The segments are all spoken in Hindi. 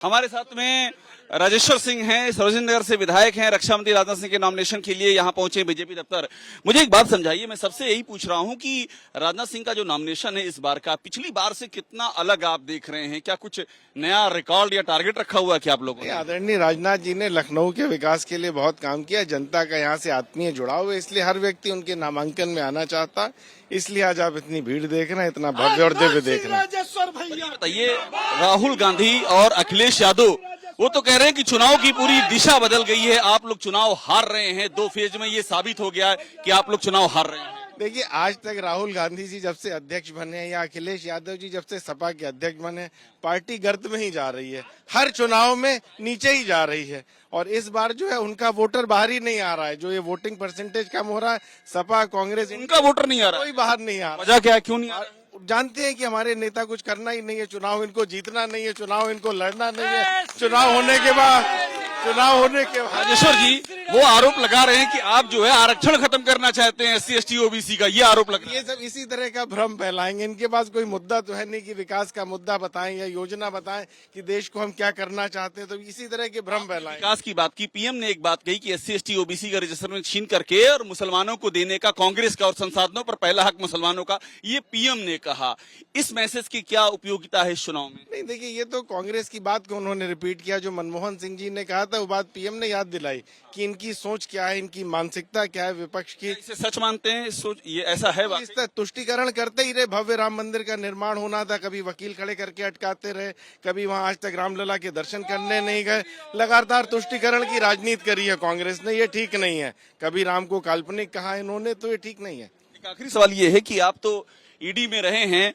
हमारे साथ में राजेश्वर सिंह हैं, सरोजिनी नगर से विधायक हैं, रक्षा मंत्री राजनाथ सिंह के नॉमिनेशन के लिए यहाँ पहुंचे बीजेपी दफ्तर। मुझे एक बात समझाइए, मैं सबसे यही पूछ रहा हूँ कि राजनाथ सिंह का जो नॉमिनेशन है इस बार का पिछली बार से कितना अलग आप देख रहे हैं? क्या कुछ नया रिकॉर्ड या टारगेट रखा हुआ है क्या आप लोगों ने? आदरणीय राजनाथ जी ने लखनऊ के विकास के लिए बहुत काम किया, जनता का यहाँ से आत्मीय जुड़ाव है, इसलिए हर व्यक्ति उनके नामांकन में आना चाहता है। इसलिए आज आप इतनी भीड़ देख रहे हैं, इतना भव्य और दिव्य देख रहे हैं। बताइए, राहुल गांधी और अखिलेश यादव वो तो कह रहे हैं कि चुनाव की पूरी दिशा बदल गई है, आप लोग चुनाव हार रहे हैं। 2 फेज में ये साबित हो गया है कि आप लोग चुनाव हार रहे हैं। देखिए, आज तक राहुल गांधी जी जब से अध्यक्ष बने या अखिलेश यादव जी जब से सपा के अध्यक्ष बने, पार्टी गर्त में ही जा रही है, हर चुनाव में नीचे ही जा रही है। और इस बार जो है उनका वोटर बाहर ही नहीं आ रहा है। जो ये वोटिंग परसेंटेज कम हो रहा है, सपा कांग्रेस उनका वोटर नहीं आ रहा, कोई बाहर नहीं आ रहा। वजह क्या है, क्यों नहीं आ रहा? जानते हैं कि हमारे नेता कुछ करना ही नहीं है, चुनाव इनको जीतना नहीं है, चुनाव इनको लड़ना नहीं है। चुनाव होने के बाद राजेश्वर जी वो आरोप लगा रहे हैं कि आप जो है आरक्षण खत्म करना चाहते हैं SC ST OBC का, ये आरोप लगा। ये सब इसी तरह का भ्रम फैलाएंगे। इनके पास कोई मुद्दा तो है नहीं कि विकास का मुद्दा बताएं या योजना बताएं कि देश को हम क्या करना चाहते हैं, तो इसी तरह के भ्रम फैलाएं। विकास की बात की, PM ने एक बात कही कि SC ST OBC का रजिस्ट्रेशन छीन करके और मुसलमानों को देने का कांग्रेस का और संसाधनों पर पहला हक मुसलमानों का, ये PM ने कहा। इस मैसेज की क्या उपयोगिता है इस चुनाव में? नहीं, देखिए, ये तो कांग्रेस की बात को उन्होंने रिपीट किया। जो मनमोहन सिंह जी ने कहा था वो बात PM ने याद दिलाई कि इनकी सोच क्या है, इनकी मानसिकता क्या है विपक्ष की। इसे सच मानते हैं? सोच ये ऐसा है? इस तरह तुष्टिकरण करते ही रहे। भव्य राम मंदिर का निर्माण होना था, कभी वकील खड़े करके अटकाते रहे, कभी वहां आज तक रामलला के दर्शन करने नहीं गए। लगातार तुष्टिकरण की राजनीति करी है कांग्रेस ने, ये ठीक नहीं है। कभी राम को काल्पनिक कहा इन्होंने, तो ये ठीक नहीं है। एक आखिरी सवाल ये है कि आप तो ED में रहे हैं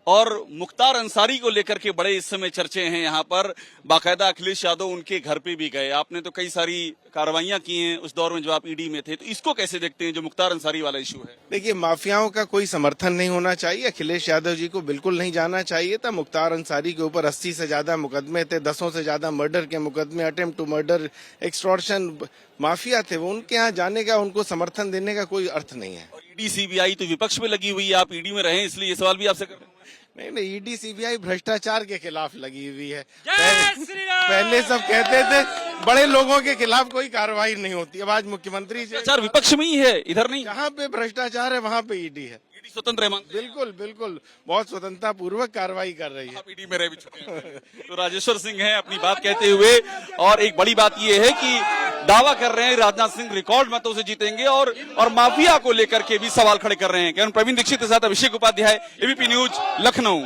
और मुख्तार अंसारी को लेकर के बड़े इस समय चर्चे हैं यहाँ पर। बाकायदा अखिलेश यादव उनके घर पे भी गए, आपने तो कई सारी कार्रवाइयां की हैं उस दौर में जो आप ED में थे, तो इसको कैसे देखते हैं जो मुख्तार अंसारी वाला इशू है? देखिए, माफियाओं का कोई समर्थन नहीं होना चाहिए। अखिलेश यादव जी को बिल्कुल नहीं जाना चाहिए था। मुख्तार अंसारी के ऊपर 80 से ज्यादा मुकदमे थे, 10 से ज्यादा मर्डर के मुकदमे, attempt to murder, extortion mafia थे वो। उनके यहाँ जाने का, उनको समर्थन देने का कोई अर्थ नहीं है। ED CBI तो विपक्ष में लगी हुई है, आप ED में रहे इसलिए ये सवाल भी आपसे कर रहे हैं। नहीं, ED CBI भ्रष्टाचार के खिलाफ लगी हुई है। पहले सब कहते थे बड़े लोगों के खिलाफ कोई कार्रवाई नहीं होती, अब आज मुख्यमंत्री भ्रष्टाचार विपक्ष में ही है, इधर नहीं। जहाँ पे भ्रष्टाचार है वहाँ पे ED है। ED स्वतंत्र है? बिल्कुल बिल्कुल, बहुत स्वतंत्रता पूर्वक कार्रवाई कर रही है। आप ED में रह भी चुके हैं। तो राजेश्वर सिंह हैं अपनी बात कहते हुए, और एक बड़ी बात ये है कि दावा कर रहे हैं राजनाथ सिंह रिकॉर्ड मतों से जीतेंगे और माफिया को लेकर के भी सवाल खड़े कर रहे हैं। प्रवीण दीक्षित के साथ अभिषेक उपाध्याय, ABP न्यूज, लखनऊ।